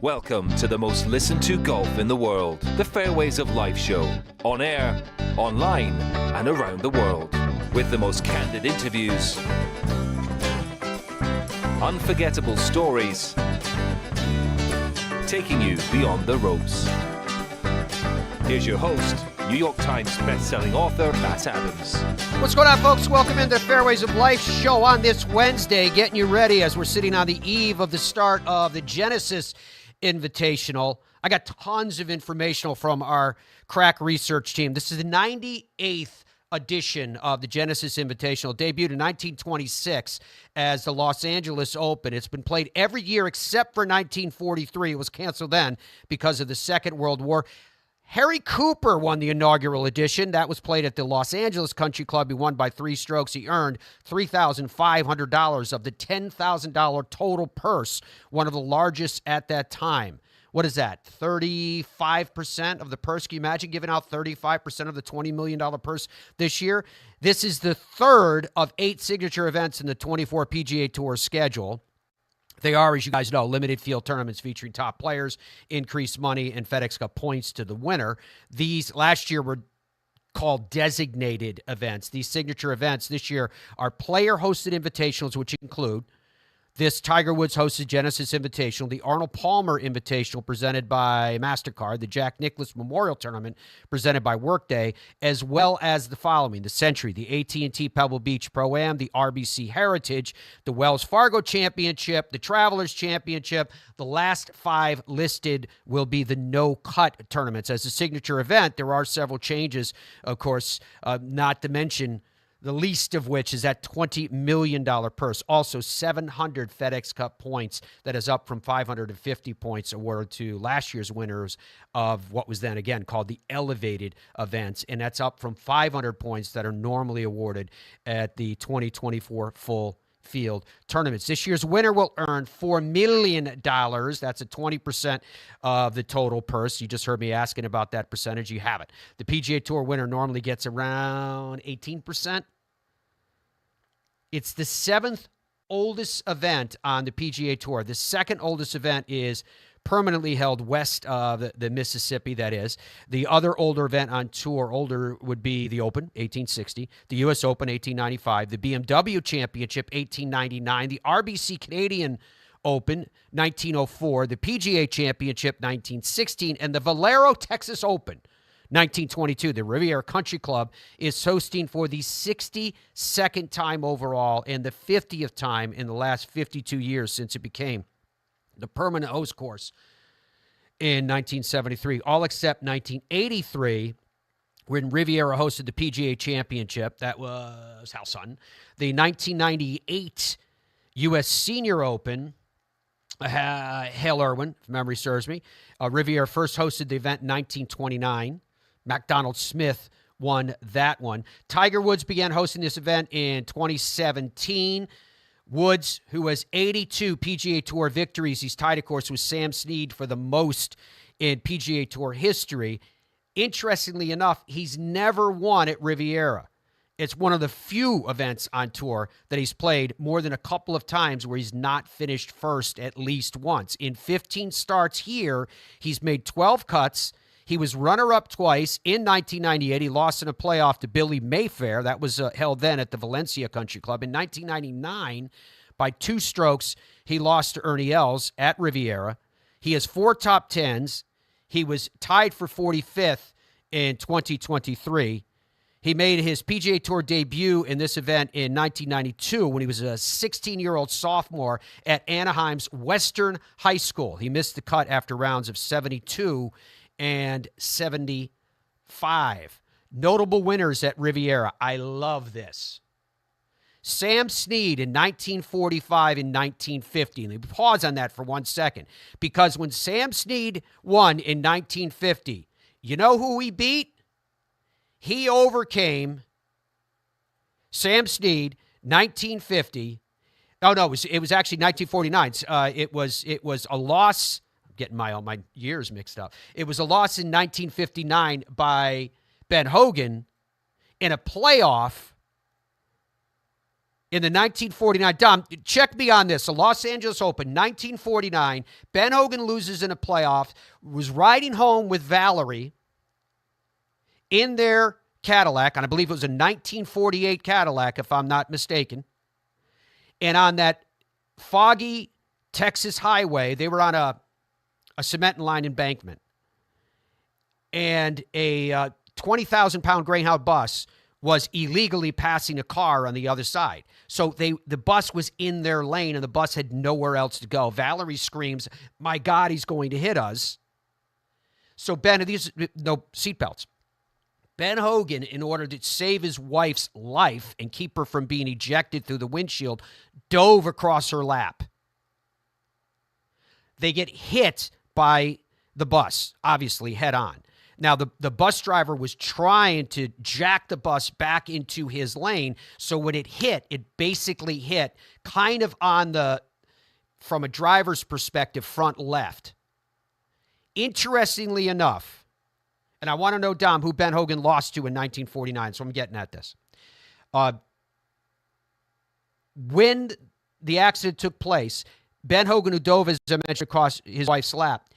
Welcome to the most listened to golf in the world, the Fairways of Life show, on air, online, and around the world, with the most candid interviews, unforgettable stories, taking you beyond the ropes. Here's your host, New York Times best-selling author, Matt Adams. What's going on, folks? Welcome into the Fairways of Life show on this Wednesday, getting you ready as we're sitting on the eve of the start of the Genesis Invitational. I got tons of information from our crack research team. This is the 98th edition of the Genesis Invitational. Debuted in 1926 as the Los Angeles Open. It's been played every year except for 1943. It was canceled then because of the Second World War. Harry Cooper won the inaugural edition. That was played at the Los Angeles Country Club. He won by 3 strokes. He earned $3,500 of the $10,000 total purse, one of the largest at that time. What is that? 35% of the purse? Can you imagine giving out 35% of the $20 million purse this year? This is the third of 8 signature events in the 24 PGA Tour schedule. They are, as you guys know, limited field tournaments featuring top players, increased money, and FedEx Cup points to the winner. These last year were called designated events. These signature events this year are player-hosted invitationals, which include this Tiger Woods hosted Genesis Invitational, the Arnold Palmer Invitational presented by MasterCard, the Jack Nicklaus Memorial Tournament presented by Workday, as well as the following: the Century, the AT&T Pebble Beach Pro-Am, the RBC Heritage, the Wells Fargo Championship, the Travelers Championship. The last 5 listed will be the no-cut tournaments. As a signature event, there are several changes, of course, not to mention the least of which is that $20 million purse. Also, 700 FedEx Cup points. That is up from 550 points awarded to last year's winners of what was then, again, called the elevated events. And that's up from 500 points that are normally awarded at the 2024 full field tournaments. This year's winner will earn $4 million. That's a 20% of the total purse. You just heard me asking about that percentage. You have it. The PGA Tour winner normally gets around 18%. It's the 7th oldest event on the PGA Tour. The second oldest event is permanently held west of the Mississippi, that is. The other older event on tour, older, would be the Open, 1860, the U.S. Open, 1895, the BMW Championship, 1899, the RBC Canadian Open, 1904, the PGA Championship, 1916, and the Valero Texas Open, 1922. The Riviera Country Club is hosting for the 62nd time overall and the 50th time in the last 52 years since it became the permanent host course in 1973, all except 1983, when Riviera hosted the PGA Championship. That was Hal Sutton. The 1998 U.S. Senior Open, Hale Irwin, if memory serves me. Riviera first hosted the event in 1929. MacDonald Smith won that one. Tiger Woods began hosting this event in 2017. Woods, who has 82 PGA Tour victories, he's tied, of course, with Sam Snead for the most in PGA Tour history. Interestingly enough, he's never won at Riviera. It's one of the few events on tour that he's played more than a couple of times where he's not finished first at least once. In 15 starts here, he's made 12 cuts. He was runner-up twice. In 1998, he lost in a playoff to Billy Mayfair. That was held then at the Valencia Country Club. In 1999, by 2 strokes, he lost to Ernie Els at Riviera. He has 4 top 10s. He was tied for 45th in 2023. He made his PGA Tour debut in this event in 1992 when he was a 16-year-old sophomore at Anaheim's Western High School. He missed the cut after rounds of 72 and 75. Notable winners at Riviera. I love this. Sam Snead in 1945 and 1950. Let me pause on that for 1 second. Because when Sam Snead won in 1950, you know who he beat? He overcame Sam Snead, 1950. Oh, no, it was actually 1949. It was a loss. Getting my years mixed up. It was a loss in 1959 by Ben Hogan in a playoff In the 1949, Dom, check me on this. The Los Angeles Open, 1949. Ben Hogan loses in a playoff, was riding home with Valerie in their Cadillac, and I believe it was a 1948 Cadillac, if I'm not mistaken. And on that foggy Texas highway, they were on a cement line embankment. And a 20,000-pound Greyhound bus was illegally passing a car on the other side. So the bus was in their lane, and the bus had nowhere else to go. Valerie screams, "My God, he's going to hit us." So Ben, these no seatbelts. Ben Hogan, in order to save his wife's life and keep her from being ejected through the windshield, dove across her lap. They get hit by the bus, obviously head on. Now, the bus driver was trying to jack the bus back into his lane, so when it hit, it basically hit kind of on the, from a driver's perspective, front left. Interestingly enough, and I want to know, Dom, who Ben Hogan lost to in 1949, so I'm getting at this. When the accident took place, Ben Hogan, who dove, as I mentioned, across his wife's lap,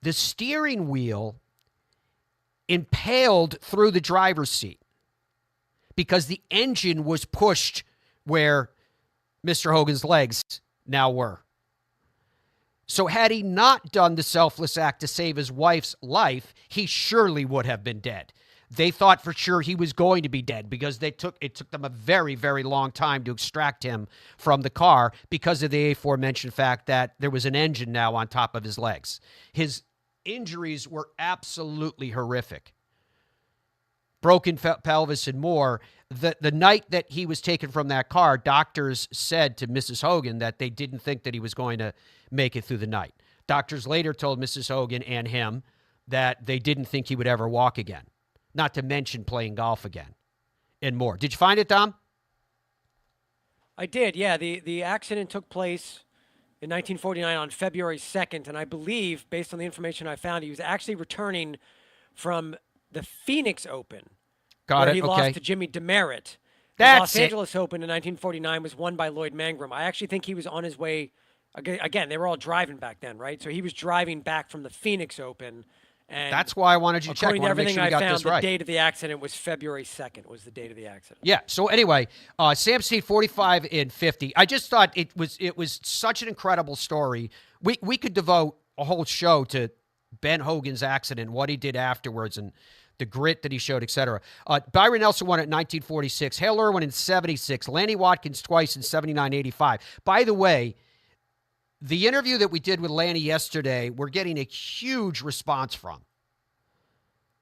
the steering wheel impaled through the driver's seat because the engine was pushed where Mr. Hogan's legs now were. So had he not done the selfless act to save his wife's life, he surely would have been dead. They thought for sure he was going to be dead because it took them a very, very long time to extract him from the car because of the aforementioned fact that there was an engine now on top of his legs. His injuries were absolutely horrific. Broken pelvis and more. The night that he was taken from that car, doctors said to Mrs. Hogan that they didn't think that he was going to make it through the night. Doctors later told Mrs. Hogan and him that they didn't think he would ever walk again, not to mention playing golf again and more. Did you find it, Dom? I did, yeah. The accident took place in 1949 on February 2nd, and I believe, based on the information I found, he was actually returning from the Phoenix Open. Got where it, he okay. lost to Jimmy Demerit. The That's Los it. Angeles Open in 1949 was won by Lloyd Mangrum. I actually think he was on his way, again, they were all driving back then, right? So he was driving back from the Phoenix Open. And that's why I wanted you to check. according to everything I found, the right. date of the accident was February 2nd was the date of the accident. Yeah. So anyway, Sam Snead 45 and 50. I just thought it was such an incredible story. We could devote a whole show to Ben Hogan's accident, what he did afterwards, and the grit that he showed, etc. Byron Nelson won it in 1946. Hale Irwin in 76. Lanny Watkins twice in 79, 85. By the way, the interview that we did with Lanny yesterday, we're getting a huge response from.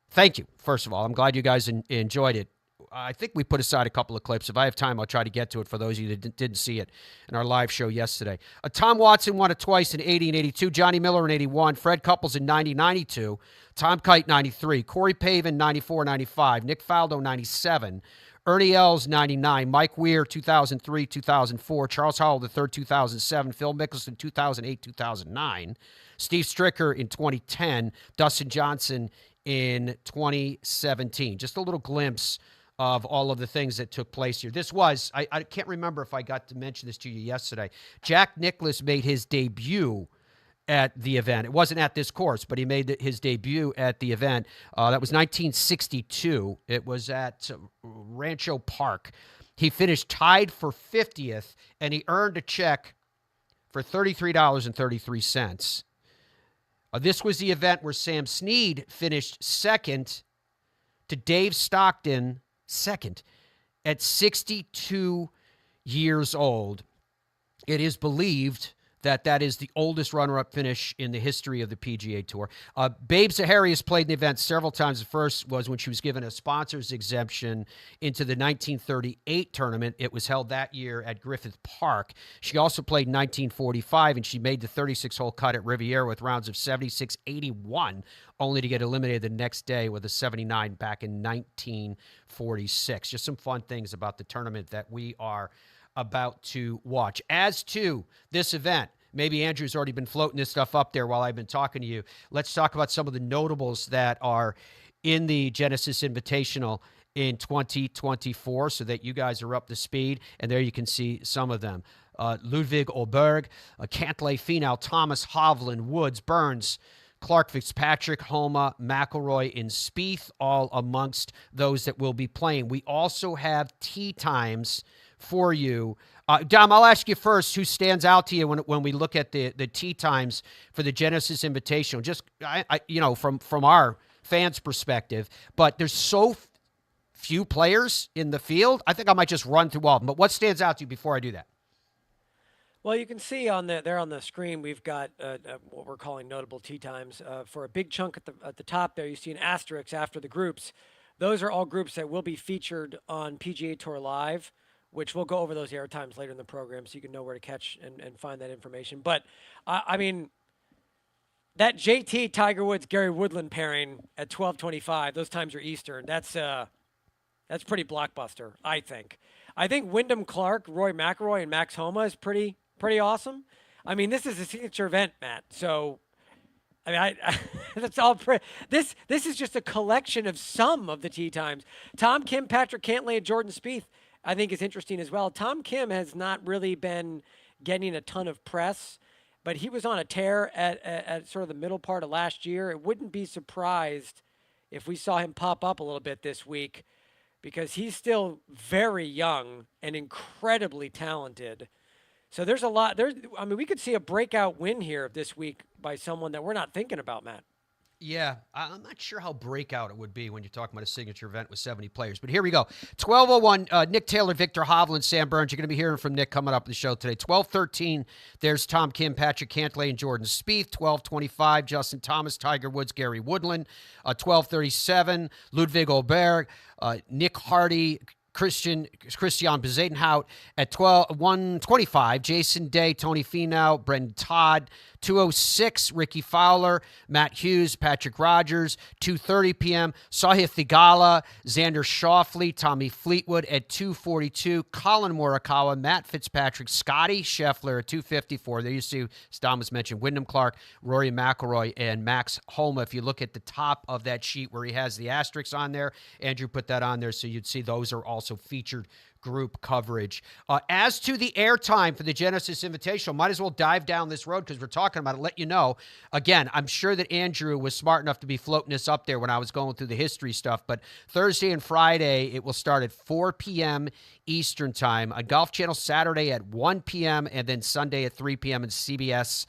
Thank you, first of all. I'm glad you guys enjoyed it. I think we put aside a couple of clips. If I have time, I'll try to get to it for those of you that didn't see it in our live show yesterday. Tom Watson won it twice in 80 and 82. Johnny Miller in 81. Fred Couples in 90, 92. Tom Kite, 93. Corey Pavin, 94, 95. Nick Faldo, 97. Ernie Els, 99. Mike Weir, 2003, 2004. Charles Howell III, 2007. Phil Mickelson, 2008, 2009. Steve Stricker in 2010. Dustin Johnson in 2017. Just a little glimpse of all of the things that took place here. This was, I can't remember if I got to mention this to you yesterday. Jack Nicklaus made his debut at the event. It wasn't at this course, but he made his debut at the event. That was 1962. It was at Rancho Park. He finished tied for 50th, and he earned a check for $33.33. This was the event where Sam Snead finished second to Dave Stockton, second, at 62 years old. It is believed that is the oldest runner-up finish in the history of the PGA Tour. Babe Zahari has played in the event several times. The first was when she was given a sponsor's exemption into the 1938 tournament. It was held that year at Griffith Park. She also played in 1945, and she made the 36-hole cut at Riviera with rounds of 76, 81, only to get eliminated the next day with a 79 back in 1946. Just some fun things about the tournament that we are about to watch. As to this event, maybe Andrew's already been floating this stuff up there while I've been talking to you. Let's talk about some of the notables that are in the Genesis Invitational in 2024 so that you guys are up to speed. And there you can see some of them. Ludwig Oberg, Cantlay, Finau, Thomas, Hovland, Woods, Burns, Clark, Fitzpatrick, Homa, McIlroy, and Spieth, all amongst those that will be playing. We also have tee times for you. Dom, I'll ask you first, who stands out to you when we look at the tee times for the Genesis Invitational? Just, from our fans' perspective, but there's so few players in the field. I think I might just run through all of them. But what stands out to you before I do that? Well, you can see on the screen we've got what we're calling notable tee times. For a big chunk at the top there, you see an asterisk after the groups. Those are all groups that will be featured on PGA Tour Live, which we'll go over those air times later in the program so you can know where to catch and find that information. But, I mean, that JT Tiger Woods Gary Woodland pairing at 12:25, those times are Eastern. That's pretty blockbuster, I think. I think Wyndham Clark, Rory McIlroy, and Max Homa is pretty awesome. I mean, this is a signature event, Matt. So, I mean, that's all. This is just a collection of some of the tee times. Tom Kim, Patrick Cantlay, and Jordan Spieth, I think, is interesting as well. Tom Kim has not really been getting a ton of press, but he was on a tear at sort of the middle part of last year. It wouldn't be surprised if we saw him pop up a little bit this week, because he's still very young and incredibly talented. So there's a lot. We could see a breakout win here this week by someone that we're not thinking about, Matt. Yeah, I'm not sure how breakout it would be when you're talking about a signature event with 70 players. But here we go. 12:01, Nick Taylor, Victor Hovland, Sam Burns. You're going to be hearing from Nick coming up in the show today. 12:13, there's Tom Kim, Patrick Cantlay, and Jordan Spieth. 12:25, Justin Thomas, Tiger Woods, Gary Woodland. 12:37, Ludwig Oberg, Nick Hardy, Christian Bezadenhout. At 1:25, Jason Day, Tony Finau, Brendan Todd. 2:06, Ricky Fowler, Matt Hughes, Patrick Rogers. 2:30 p.m., Sahith Theegala, Xander Schauffele, Tommy Fleetwood. At 2:42, Colin Morikawa, Matt Fitzpatrick, Scotty Scheffler. At 2:54, there you see, as Dom was mentioned, Wyndham Clark, Rory McIlroy, and Max Homa. If you look at the top of that sheet where he has the asterisks on there, Andrew put that on there, so you'd see those are also featured group coverage. As to the airtime for the Genesis Invitational, might as well dive down this road because we're talking about it. Let you know, again, I'm sure that Andrew was smart enough to be floating this up there when I was going through the history stuff, but Thursday and Friday, it will start at 4 p.m. Eastern Time. On Golf Channel Saturday at 1 p.m. and then Sunday at 3 p.m. in CBS.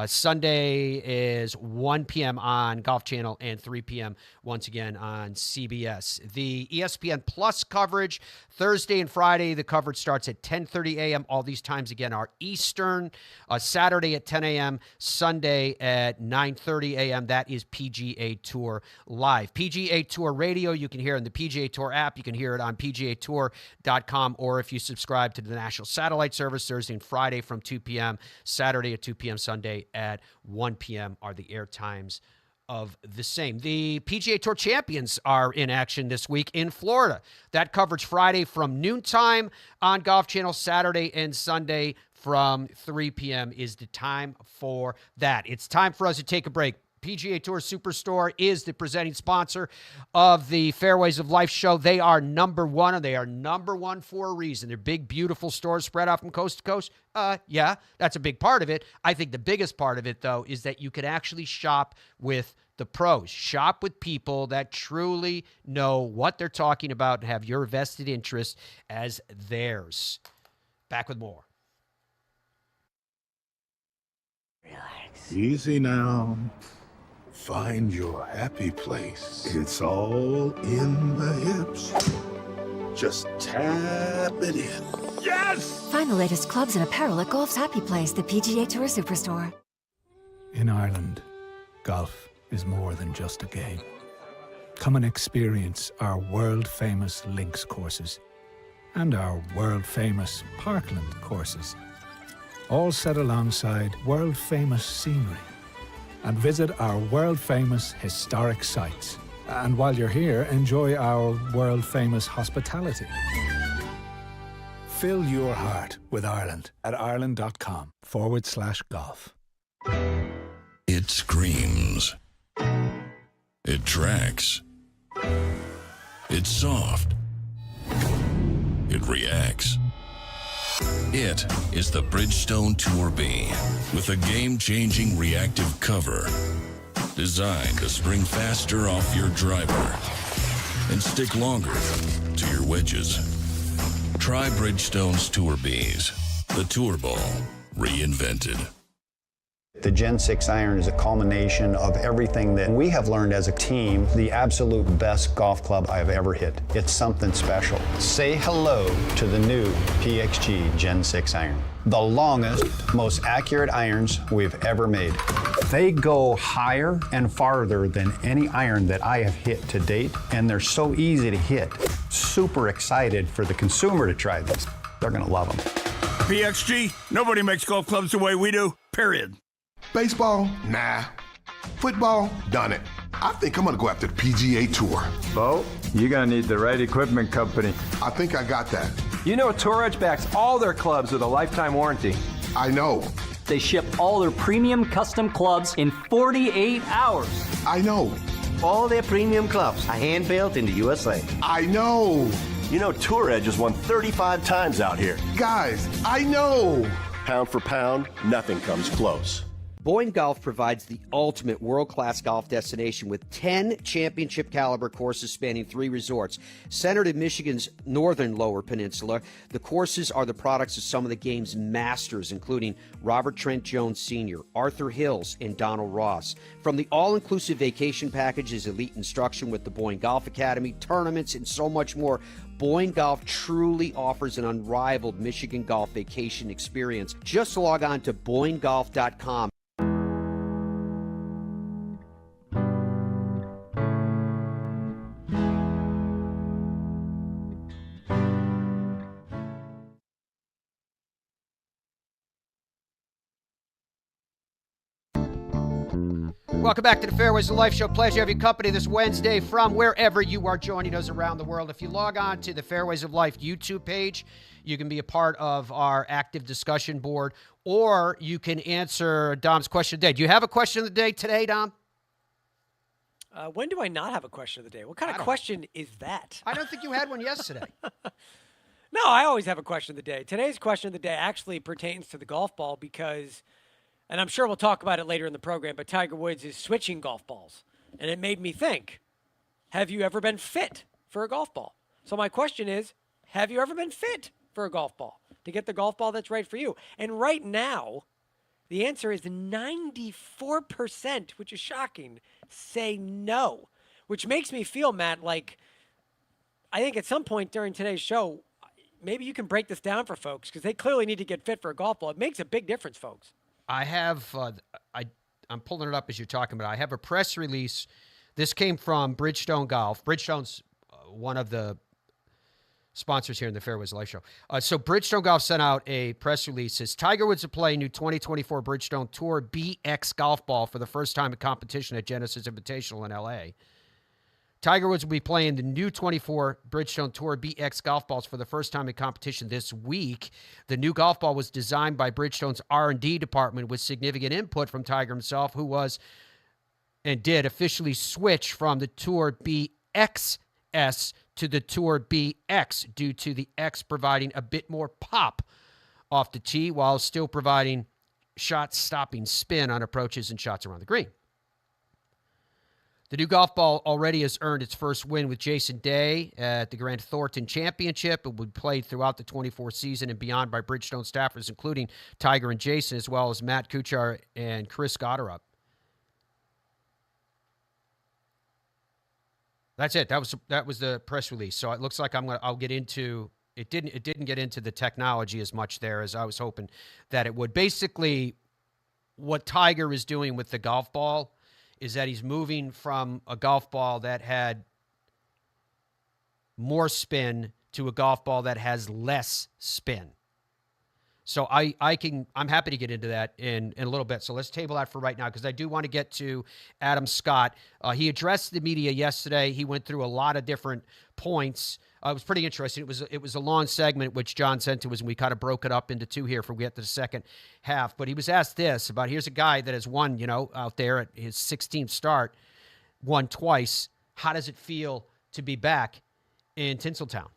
Sunday is 1 p.m. on Golf Channel and 3 p.m. once again on CBS. The ESPN Plus coverage, Thursday and Friday, the coverage starts at 10:30 a.m. All these times, again, are Eastern. Saturday at 10 a.m., Sunday at 9:30 a.m. That is PGA Tour Live. PGA Tour Radio, you can hear in the PGA Tour app. You can hear it on PGAtour.com, or if you subscribe to the National Satellite Service, Thursday and Friday from 2 p.m., Saturday at 2 p.m., Sunday at 1 p.m. are the air times of the same. The PGA Tour champions are in action this week in Florida. That coverage Friday from noontime on Golf Channel, Saturday and Sunday from 3 p.m. is the time for that. It's time for us to take a break. PGA Tour Superstore is the presenting sponsor of the Fairways of Life show. They are number one, and they are number one for a reason. They're big, beautiful stores spread out from coast to coast. Yeah, that's a big part of it. I think the biggest part of it, though, is that you can actually shop with the pros. Shop with people that truly know what they're talking about and have your vested interest as theirs. Back with more. Relax. Easy now. Find your happy place. It's all in the hips. Just tap it in. Yes! Find the latest clubs and apparel at Golf's Happy Place, the PGA Tour Superstore. In Ireland, golf is more than just a game. Come and experience our world-famous links courses and our world-famous Parkland courses, all set alongside world-famous scenery. And visit our world-famous historic sites. And while you're here, enjoy our world-famous hospitality. Fill your heart with Ireland at ireland.com/golf. It screams. It tracks. It's soft. It reacts. It is the Bridgestone Tour B with a game-changing reactive cover designed to spring faster off your driver and stick longer to your wedges. Try Bridgestone's Tour Bs, the Tour Ball reinvented. The Gen 6 iron is a culmination of everything that we have learned as a team, the absolute best golf club I've ever hit. It's something special. Say hello to the new PXG Gen 6 iron. The longest, most accurate irons we've ever made. They go higher and farther than any iron that I have hit to date, and they're so easy to hit. Super excited for the consumer to try this. They're gonna love them. PXG, nobody makes golf clubs the way we do, period. Baseball? Nah. Football? Done it. I think I'm gonna go after the PGA Tour. Bo, you're gonna need the right equipment company. I think I got that. You know Tour Edge backs all their clubs with a lifetime warranty. I know. They ship all their premium custom clubs in 48 hours. I know. All their premium clubs are hand-built in the USA. I know. You know Tour Edge has won 35 times out here. Guys, I know. Pound for pound, nothing comes close. Boyne Golf provides the ultimate world-class golf destination with 10 championship-caliber courses spanning 3 resorts. Centered in Michigan's northern Lower Peninsula, the courses are the products of some of the game's masters, including Robert Trent Jones Sr., Arthur Hills, and Donald Ross. From the all-inclusive vacation packages, elite instruction with the Boyne Golf Academy, tournaments, and so much more, Boyne Golf truly offers an unrivaled Michigan golf vacation experience. Just log on to BoyneGolf.com. Welcome back to the Fairways of Life Show. Pleasure to have your company this Wednesday from wherever you are joining us around the world. If you log on to the Fairways of Life YouTube page, you can be a part of our active discussion board, or you can answer Dom's question of the day. Do you have a question of the day today, Dom? When do I not have a question of the day? What kind of question is that? I don't think you had one yesterday. No, I always have a question of the day. Today's question of the day actually pertains to the golf ball because, and I'm sure we'll talk about it later in the program, but Tiger Woods is switching golf balls. And it made me think, have you ever been fit for a golf ball? So my question is, have you ever been fit for a golf ball to get the golf ball that's right for you? And right now, the answer is 94%, which is shocking, say no, which makes me feel, Matt, like I think at some point during today's show, maybe you can break this down for folks because they clearly need to get fit for a golf ball. It makes a big difference, folks. I have, I'm pulling it up as you're talking about. I have a press release. This came from Bridgestone Golf. Bridgestone's one of the sponsors here in the Fairways Life Show. So Bridgestone Golf sent out a press release. Says Tiger Woods will play new 2024 Bridgestone Tour BX golf ball for the first time in competition at Genesis Invitational in L.A. Tiger Woods will be playing the new 24 Bridgestone Tour BX golf balls for the first time in competition this week. The new golf ball was designed by Bridgestone's R&D department with significant input from Tiger himself, who was and did officially switch from the Tour BXS to the Tour BX due to the X providing a bit more pop off the tee while still providing shot-stopping spin on approaches and shots around the green. The new golf ball already has earned its first win with Jason Day at the Grant Thornton Championship. It will be played throughout the 24 season and beyond by Bridgestone staffers, including Tiger and Jason, as well as Matt Kuchar and Chris Gotterup. That's it. That was the press release. So it looks like I'll get into it. Didn't get into the technology as much there as I was hoping that it would. Basically, what Tiger is doing with the golf ball is that he's moving from a golf ball that had more spin to a golf ball that has less spin. So I'm happy to get into that in a little bit. So let's table that for right now because I do want to get to Adam Scott. He addressed the media yesterday. He went through a lot of different points. It was pretty interesting. It was a long segment which John sent to us, and we kind of broke it up into two here for we get to the second half. But he was asked this about, here's a guy that has won, out there at his 16th start, won twice. How does it feel to be back in Tinseltown?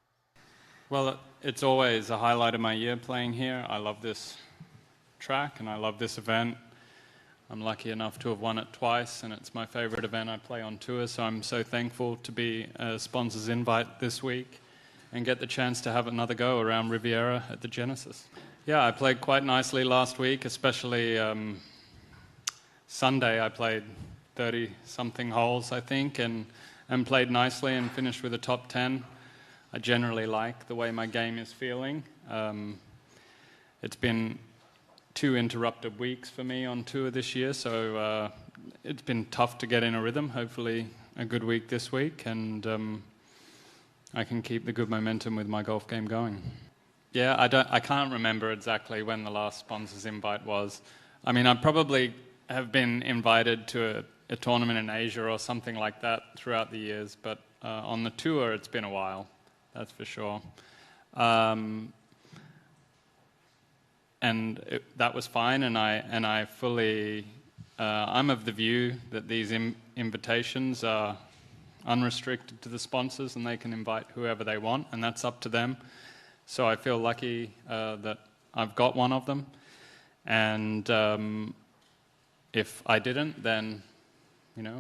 Well, it's always a highlight of my year playing here. I love this track and I love this event. I'm lucky enough to have won it twice, and it's my favorite event I play on tour, so I'm so thankful to be a sponsor's invite this week and get the chance to have another go around Riviera at the Genesis. Yeah, I played quite nicely last week, especially Sunday. I played 30-something holes, I think, and played nicely and finished with a top 10. I generally like the way my game is feeling. It's been 2 interrupted weeks for me on tour this year, so it's been tough to get in a rhythm. Hopefully a good week this week, and I can keep the good momentum with my golf game going. Yeah, I can't remember exactly when the last sponsor's invite was. I mean, I probably have been invited to a tournament in Asia or something like that throughout the years, but on the tour it's been a while, that's for sure. That was fine, and I fully, I'm of the view that these invitations are unrestricted to the sponsors and they can invite whoever they want, and that's up to them. So I feel lucky that I've got one of them, and if I didn't, then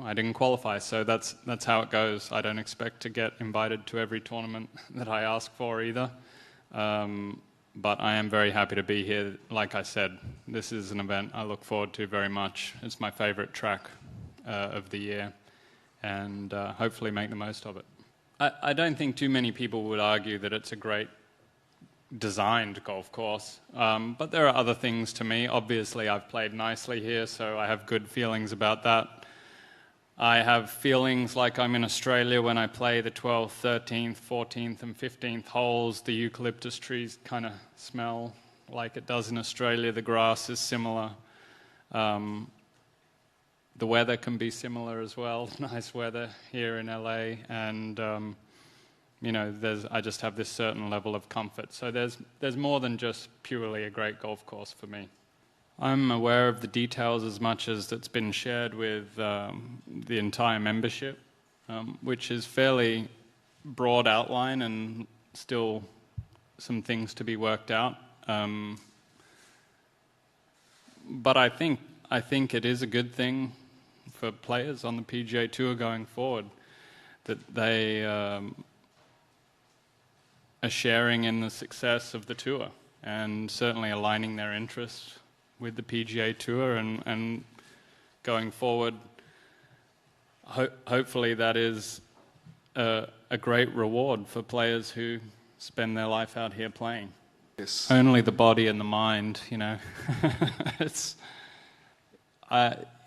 I didn't qualify. So that's how it goes. I don't expect to get invited to every tournament that I ask for either. But I am very happy to be here. Like I said, this is an event I look forward to very much. It's my favorite track of the year, and hopefully make the most of it. I don't think too many people would argue that it's a great designed golf course, but there are other things to me. Obviously, I've played nicely here, so I have good feelings about that. I have feelings like I'm in Australia when I play the 12th, 13th, 14th and 15th holes. The eucalyptus trees kind of smell like it does in Australia. The grass is similar. The weather can be similar as well. Nice weather here in LA, and I just have this certain level of comfort. So there's more than just purely a great golf course for me. I'm aware of the details as much as that's been shared with the entire membership, which is fairly broad outline and still some things to be worked out. But I think it is a good thing for players on the PGA Tour going forward that they are sharing in the success of the tour and certainly aligning their interests with the PGA Tour, and going forward, hopefully that is a great reward for players who spend their life out here playing. Yes. Only the body and the mind, it's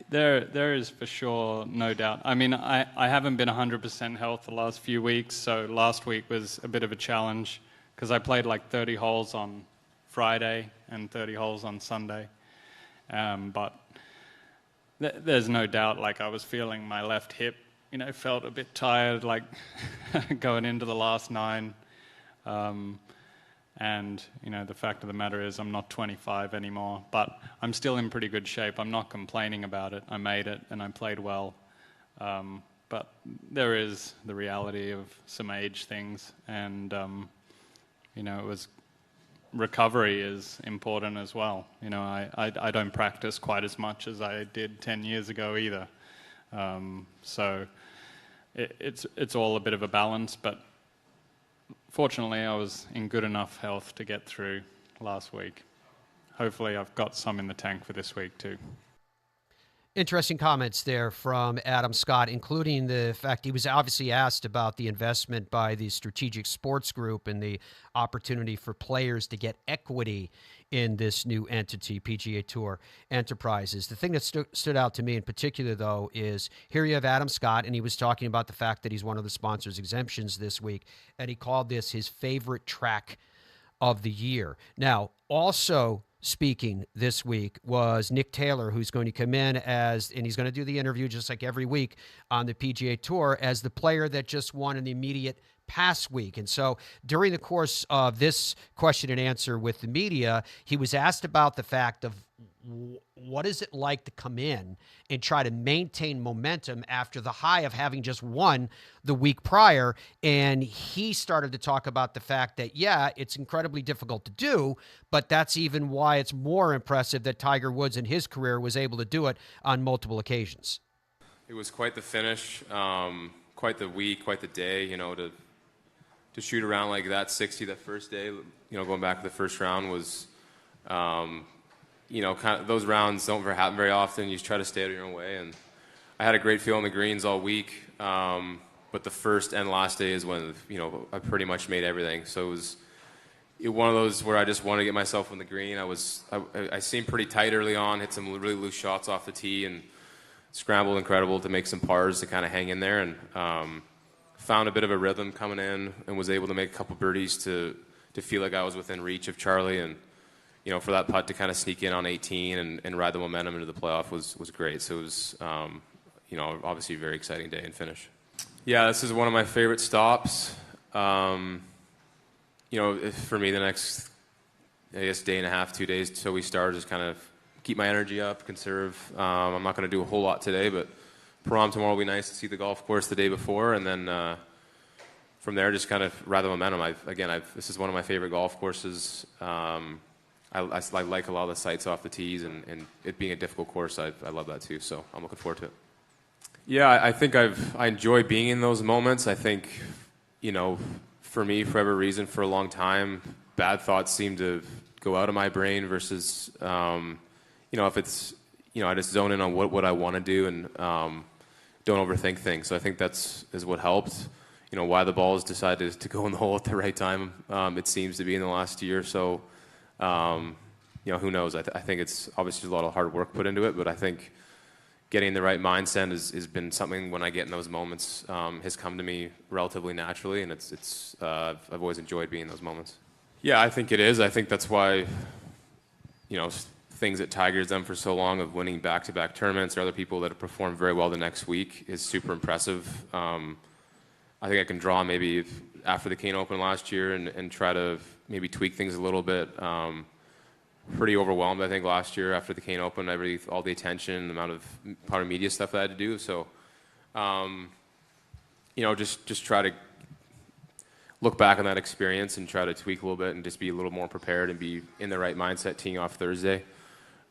there is for sure no doubt. I mean, I haven't been 100% health the last few weeks, so last week was a bit of a challenge because I played like 30 holes on Friday and 30 holes on Sunday. But there's no doubt, like, I was feeling my left hip, felt a bit tired, like going into the last 9. And, the fact of the matter is I'm not 25 anymore, but I'm still in pretty good shape. I'm not complaining about it. I made it and I played well. But there is the reality of some age things, and, it was recovery is important as well. I don't practice quite as much as I did 10 years ago either. So it's all a bit of a balance, but fortunately I was in good enough health to get through last week. Hopefully I've got some in the tank for this week too. Interesting comments there from Adam Scott, including the fact he was obviously asked about the investment by the Strategic Sports Group and the opportunity for players to get equity in this new entity, PGA Tour Enterprises. The thing that stood out to me in particular, though, is here you have Adam Scott, and he was talking about the fact that he's one of the sponsors' exemptions this week, and he called this his favorite track of the year. Now, also speaking this week was Nick Taylor, who's going to come in and he's going to do the interview just like every week on the PGA Tour as the player that just won an immediate past week. And so during the course of this question and answer with the media, he was asked about the fact of what is it like to come in and try to maintain momentum after the high of having just won the week prior? And he started to talk about the fact that, yeah, it's incredibly difficult to do, but that's even why it's more impressive that Tiger Woods in his career was able to do it on multiple occasions. It was quite the finish, quite the week, quite the day, to shoot around like that 60 that first day, going back to the first round was, kind of those rounds don't happen very often. You just try to stay out of your own way. And I had a great feel on the greens all week. But the first and last day is when, I pretty much made everything. So it was one of those where I just wanted to get myself on the green. I seemed pretty tight early on, hit some really loose shots off the tee and scrambled incredible to make some pars to kind of hang in there. And, found a bit of a rhythm coming in and was able to make a couple birdies to feel like I was within reach of Charlie. And, for that putt to kind of sneak in on 18 and ride the momentum into the playoff was great. So it was, obviously a very exciting day and finish. Yeah, this is one of my favorite stops. For me, the next, day and a half, 2 days till we start, just kind of keep my energy up, conserve. I'm not going to do a whole lot today, but Pahrump tomorrow will be nice to see the golf course the day before, and then from there just kind of ride the momentum. This is one of my favorite golf courses. I like a lot of the sights off the tees, and it being a difficult course, I love that too. So I'm looking forward to it. Yeah, I think I enjoy being in those moments. I think, for me, for whatever reason, for a long time, bad thoughts seem to go out of my brain versus, if it's, I just zone in on what I want to do and don't overthink things. So I think is what helped. Why the balls decided to go in the hole at the right time. It seems to be in the last year or so. Who knows? I think it's obviously a lot of hard work put into it, but I think getting the right mindset has been something when I get in those moments has come to me relatively naturally, and I've always enjoyed being in those moments. Yeah, I think it is. I think that's why, things that Tiger's done for so long of winning back-to-back tournaments or other people that have performed very well the next week is super impressive. I think I can draw maybe after the Kane Open last year and try to maybe tweak things a little bit. Pretty overwhelmed, I think, last year after the Kane Open, all the attention, the amount of media stuff that I had to do. So, just try to look back on that experience and try to tweak a little bit and just be a little more prepared and be in the right mindset teeing off Thursday.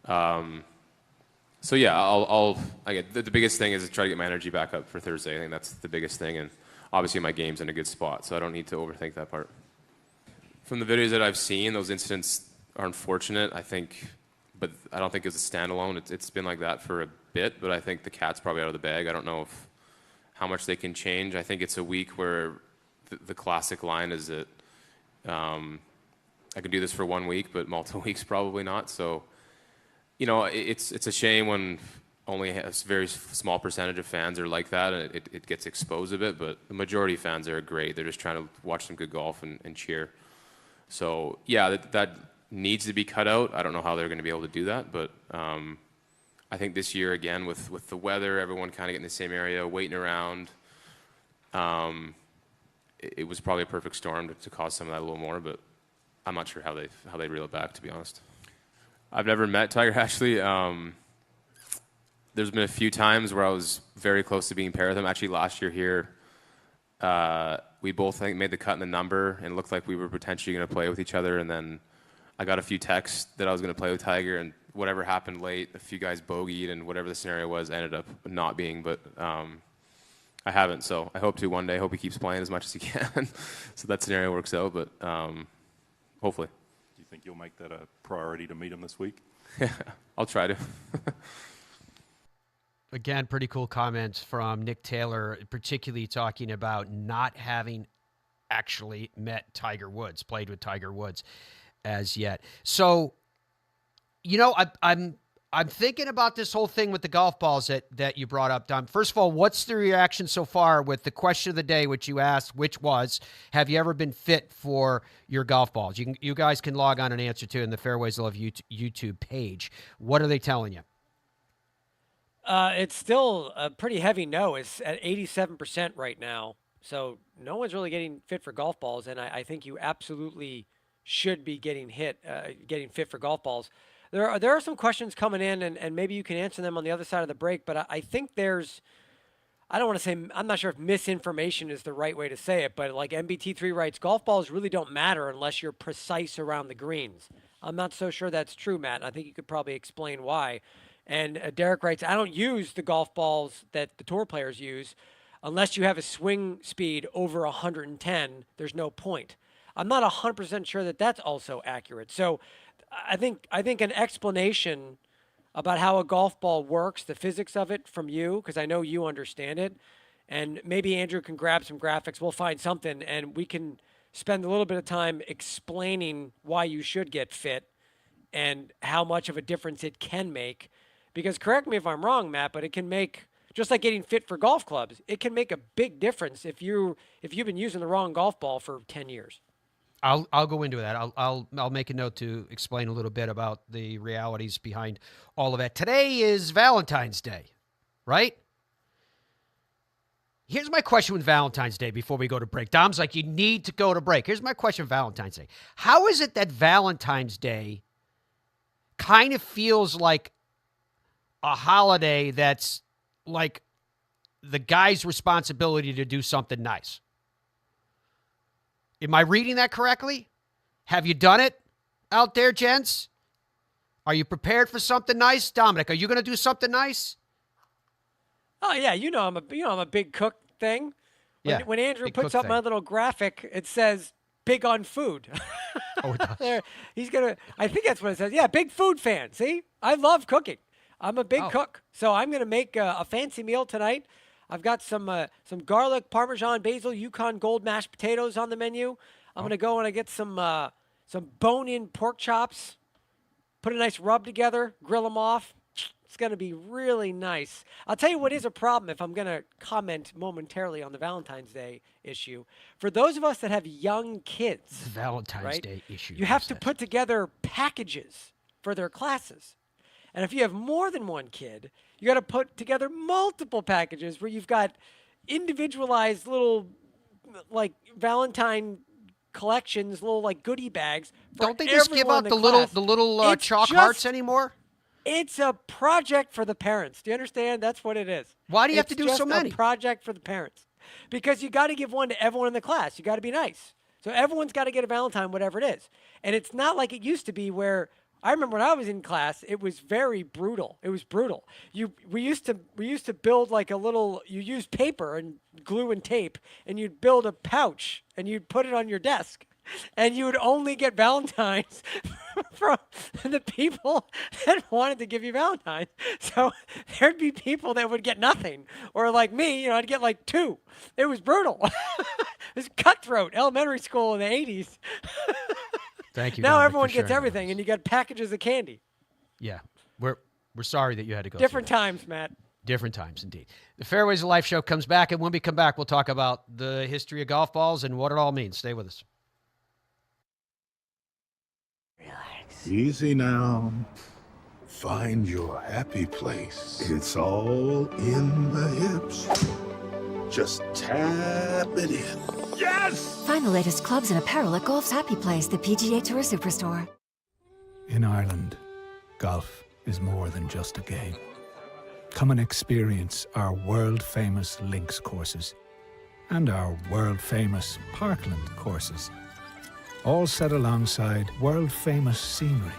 So yeah, the biggest thing is to try to get my energy back up for Thursday. I think that's the biggest thing, and obviously my game's in a good spot, so I don't need to overthink that part. From the videos that I've seen, those incidents are unfortunate, I think, but I don't think it's a standalone. It's been like that for a bit, but I think the cat's probably out of the bag. I don't know how much they can change. I think it's a week where the classic line is that I can do this for 1 week, but multiple weeks probably not. So, it's a shame when only a very small percentage of fans are like that, and it gets exposed a bit, but the majority of fans are great. They're just trying to watch some good golf and cheer. So, yeah, that needs to be cut out. I don't know how they're going to be able to do that, but I think this year, again, with the weather, everyone kind of getting in the same area, waiting around, it was probably a perfect storm to cause some of that a little more, but I'm not sure how they reel it back, to be honest. I've never met Tiger Ashley. There's been a few times where I was very close to being paired with him. Actually, last year here, we both, I think, made the cut in the number and looked like we were potentially going to play with each other. And then I got a few texts that I was going to play with Tiger, and whatever happened late, a few guys bogeyed, and whatever the scenario was, ended up not being. But I haven't, so I hope to one day. I hope he keeps playing as much as he can, so that scenario works out. But hopefully. Do you think you'll make that a priority to meet him this week? I'll try to. Again, pretty cool comments from Nick Taylor, particularly talking about not having actually met Tiger Woods, played with Tiger Woods as yet. So, I'm thinking about this whole thing with the golf balls that you brought up, Dom. First of all, what's the reaction so far with the question of the day, which you asked, which was, have you ever been fit for your golf balls? You guys can log on and answer to in the Fairways of Love YouTube page. What are they telling you? It's still a pretty heavy no. It's at 87% right now. So no one's really getting fit for golf balls, and I think you absolutely should be getting fit for golf balls. There are some questions coming in, and maybe you can answer them on the other side of the break, but I think there's, I don't want to say, I'm not sure if misinformation is the right way to say it, but like MBT3 writes, golf balls really don't matter unless you're precise around the greens. I'm not so sure that's true, Matt. I think you could probably explain why. And Derek writes, I don't use the golf balls that the tour players use. Unless you have a swing speed over 110, there's no point. I'm not 100% sure that that's also accurate. So I think an explanation about how a golf ball works, the physics of it from you, because I know you understand it, and maybe Andrew can grab some graphics. We'll find something, and we can spend a little bit of time explaining why you should get fit and how much of a difference it can make. Because correct me if I'm wrong, Matt, but it can make, just like getting fit for golf clubs, it can make a big difference if you've been using the wrong golf ball for 10 years. I'll go into that. I'll make a note to explain a little bit about the realities behind all of that. Today is Valentine's Day, right? Here's my question with Valentine's Day before we go to break. Dom's like, you need to go to break. Here's my question with Valentine's Day. How is it that Valentine's Day kind of feels like a holiday that's like the guy's responsibility to do something nice? Am I reading that correctly? Have you done it out there, gents? Are you prepared for something nice? Dominic, are you going to do something nice? Oh yeah, I'm a big cook thing. When Andrew puts up my little graphic, it says big on food. Oh, it does. I think that's what it says. Yeah, big food fan. See? I love cooking. I'm a big cook. So I'm going to make a fancy meal tonight. I've got some garlic, Parmesan, basil, Yukon Gold mashed potatoes on the menu. I'm going to go and I get some bone-in pork chops, put a nice rub together, grill them off. It's going to be really nice. I'll tell you what is a problem if I'm going to comment momentarily on the Valentine's Day issue. For those of us that have young kids, Valentine's Day issue. You have to put together packages for their classes. And if you have more than one kid, you got to put together multiple packages where you've got individualized little like Valentine collections, little like goodie bags. Don't they just give out the little chalk hearts anymore? It's a project for the parents. Do you understand? That's what it is. Why do you have to do so many? It's a project for the parents. Because you got to give one to everyone in the class. You got to be nice. So everyone's got to get a Valentine, whatever it is. And it's not like it used to be where I remember when I was in class, it was very brutal. It was brutal. We used to build like a little, you used paper and glue and tape, and you'd build a pouch and you'd put it on your desk. And you would only get Valentines from the people that wanted to give you Valentines. So there'd be people that would get nothing. Or like me, I'd get like 2. It was brutal. It was cutthroat, elementary school in the 80s. Thank you. Now Dominic, everyone for gets sharing everything, and you get packages of candy. Yeah. We're sorry that you had to go Different through that. times, Matt. Different times, indeed. The Fairways of Life show comes back, and when we come back, we'll talk about the history of golf balls and what it all means. Stay with us. Easy now. Find your happy place. It's all in the hips. Just tap it in. Yes! Find the latest clubs and apparel at Golf's Happy Place, the PGA Tour Superstore. In Ireland, golf is more than just a game. Come and experience our world-famous links courses and our world-famous Parkland courses, all set alongside world-famous scenery.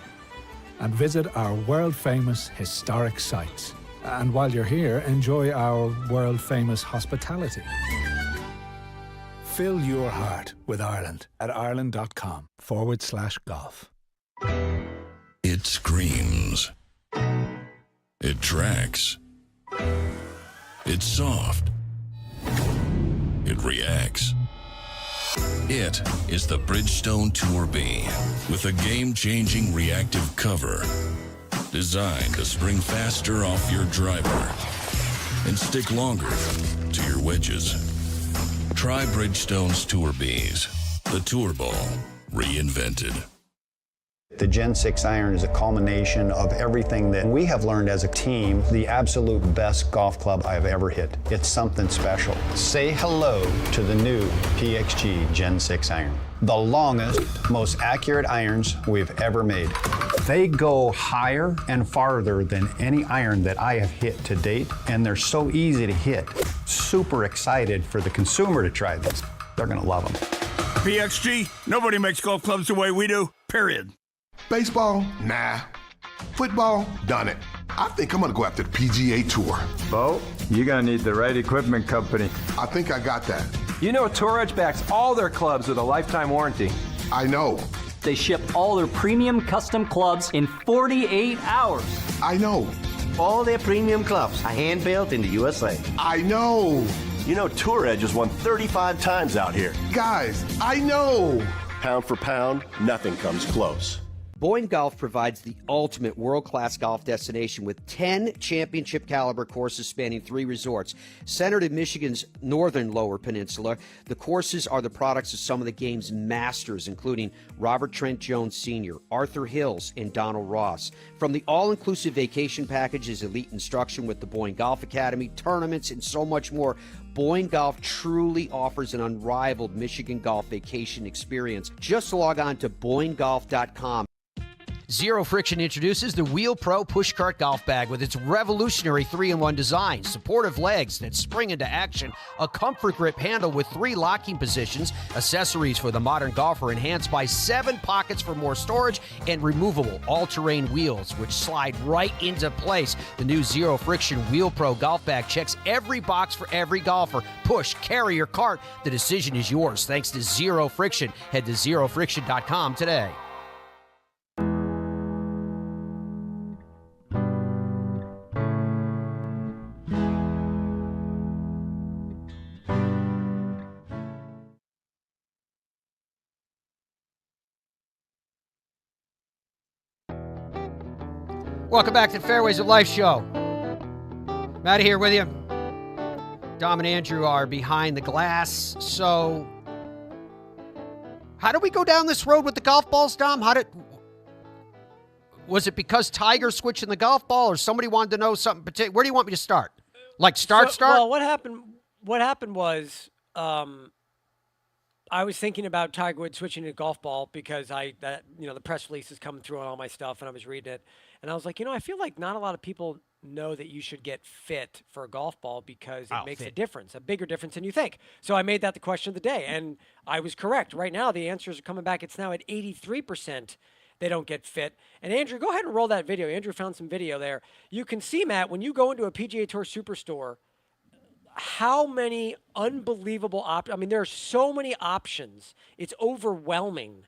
And visit our world-famous historic sites. And while you're here, enjoy our world-famous hospitality. Fill your heart with Ireland at ireland.com/golf. It screams. It tracks. It's soft. It reacts. It is the Bridgestone Tour B with a game-changing reactive cover designed to spring faster off your driver and stick longer to your wedges. Try Bridgestone's Tour Bs, the Tour Ball reinvented. The Gen 6 iron is a culmination of everything that we have learned as a team, the absolute best golf club I've ever hit. It's something special. Say hello to the new PXG Gen 6 iron. The longest, most accurate irons we've ever made. They go higher and farther than any iron that I have hit to date, and they're so easy to hit. Super excited for the consumer to try this. They're going to love them. PXG, nobody makes golf clubs the way we do, period. Baseball? Nah. Football? Done it. I think I'm going to go after the PGA Tour. Bo, you're going to need the right equipment company. I think I got that. You know Tour Edge backs all their clubs with a lifetime warranty. I know. They ship all their premium custom clubs in 48 hours. I know. All their premium clubs are hand-built in the USA. I know. You know Tour Edge has won 35 times out here. Guys, I know. Pound for pound, nothing comes close. Boyne Golf provides the ultimate world-class golf destination with 10 championship-caliber courses spanning 3 resorts. Centered in Michigan's northern Lower Peninsula, the courses are the products of some of the game's masters, including Robert Trent Jones Sr., Arthur Hills, and Donald Ross. From the all-inclusive vacation packages, elite instruction with the Boyne Golf Academy, tournaments, and so much more, Boyne Golf truly offers an unrivaled Michigan golf vacation experience. Just log on to BoyneGolf.com. Zero Friction introduces the Wheel Pro Pushcart Golf Bag with its revolutionary 3-in-1 design, supportive legs that spring into action, a comfort grip handle with 3 locking positions, accessories for the modern golfer enhanced by 7 pockets for more storage, and removable all-terrain wheels which slide right into place. The new Zero Friction Wheel Pro Golf Bag checks every box for every golfer. Push, carry, or cart, the decision is yours thanks to Zero Friction. Head to ZeroFriction.com today. Welcome back to the Fairways of Life show. Matt here with you. Dom and Andrew are behind the glass. So, how did we go down this road with the golf balls, Dom? Was it because Tiger switching the golf ball, or somebody wanted to know something particular? Where do you want me to start? Like start? Well, what happened was I was thinking about Tiger Woods switching to golf ball because the press release is coming through on all my stuff, and I was reading it, and I was like, I feel like not a lot of people know that you should get fit for a golf ball because it makes a difference, a bigger difference than you think. So I made that the question of the day, and I was correct. Right now, the answers are coming back. It's now at 83%. They don't get fit. And Andrew, go ahead and roll that video. Andrew found some video there. You can see, Matt, when you go into a PGA Tour Superstore, how many unbelievable options. I mean, there are so many options. It's overwhelming.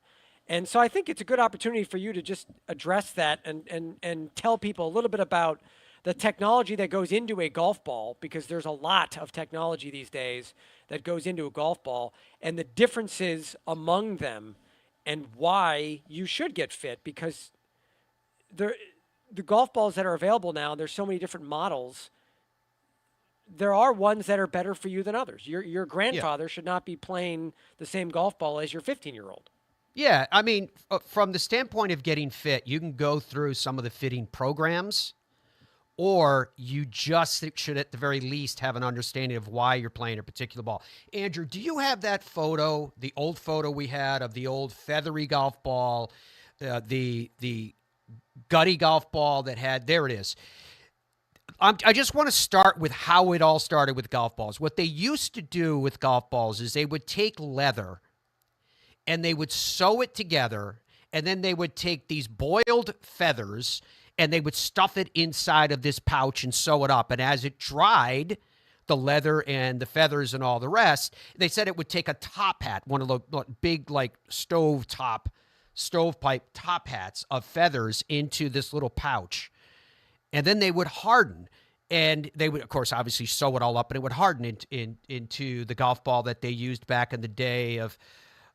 And so I think it's a good opportunity for you to just address that and tell people a little bit about the technology that goes into a golf ball, because there's a lot of technology these days that goes into a golf ball, and the differences among them and why you should get fit, because the golf balls that are available now, there's so many different models. There are ones that are better for you than others. Your grandfather should not be playing the same golf ball as your 15-year-old. Yeah, I mean, from the standpoint of getting fit, you can go through some of the fitting programs, or you just should at the very least have an understanding of why you're playing a particular ball. Andrew, do you have that photo, the old photo we had of the old feathery golf ball, the gutty golf ball that had, there it is. I just want to start with how it all started with golf balls. What they used to do with golf balls is they would take leather and they would sew it together, and then they would take these boiled feathers and they would stuff it inside of this pouch and sew it up. And as it dried, the leather and the feathers and all the rest, they said it would take a top hat, one of the big like stovepipe top hats of feathers, into this little pouch. And then they would harden, and they would, of course, obviously sew it all up, and it would harden into the golf ball that they used back in the day of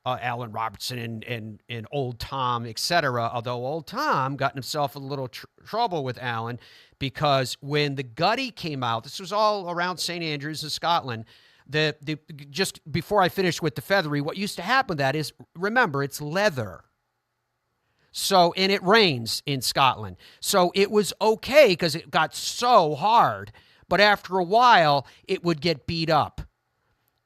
Allen Robertson and Old Tom, etc. Although Old Tom got himself a little trouble with Allen, because when the Gutty came out, this was all around St. Andrews in Scotland, just before I finished with the feathery, what used to happen with that is, remember, it's leather. So, and it rains in Scotland. So it was okay because it got so hard, but after a while, it would get beat up.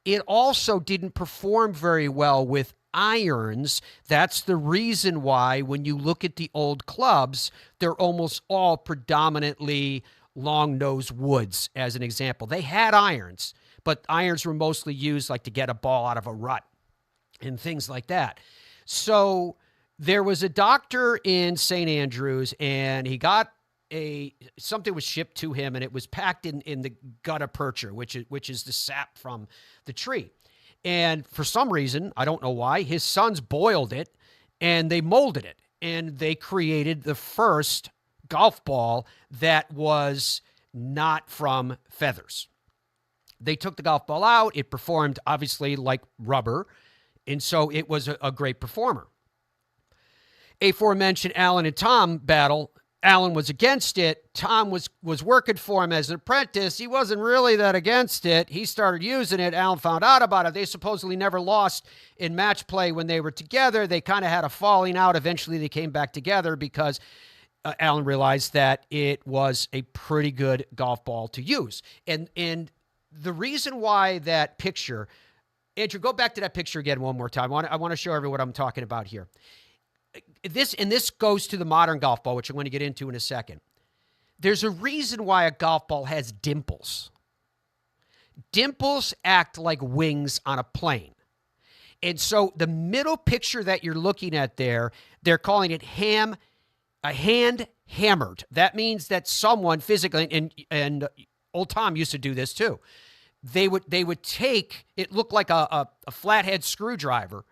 It also didn't perform very well with irons. That's the reason why when you look at the old clubs, they're almost all predominantly long-nosed woods, as an example. They had irons, but irons were mostly used like to get a ball out of a rut and things like that. So there was a doctor in St. Andrews, and he got something was shipped to him, and it was packed in the gutta percha, which is the sap from the tree. And for some reason, I don't know why, his sons boiled it, and they molded it, and they created the first golf ball that was not from feathers. They took the golf ball out. It performed, obviously, like rubber, and so it was a great performer. Aforementioned Alan and Tom battle. Alan was against it. Tom was working for him as an apprentice. He wasn't really that against it. He started using it. Alan found out about it. They supposedly never lost in match play when they were together. They kind of had a falling out. Eventually, they came back together because Alan realized that it was a pretty good golf ball to use. And the reason why that picture, Andrew, go back to that picture again one more time. I want to show everyone what I'm talking about here. This goes to the modern golf ball, which I'm going to get into in a second. There's a reason why a golf ball has dimples. Dimples act like wings on a plane. And so the middle picture that you're looking at there, they're calling it a hand hammered. That means that someone physically, and old Tom used to do this too. They would take, it looked like a flathead screwdriver,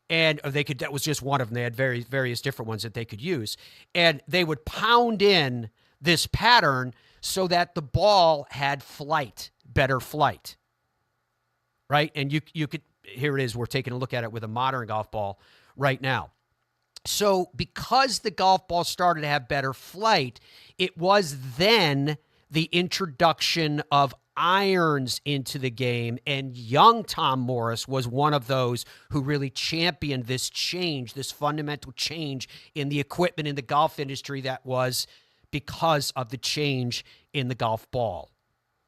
and that was just one of them. They had various different ones that they could use. And they would pound in this pattern so that the ball had better flight. Right? And you could, here it is, we're taking a look at it with a modern golf ball right now. So because the golf ball started to have better flight, it was then the introduction of irons into the game, and young Tom Morris was one of those who really championed this change, this fundamental change in the equipment in the golf industry that was because of the change in the golf ball.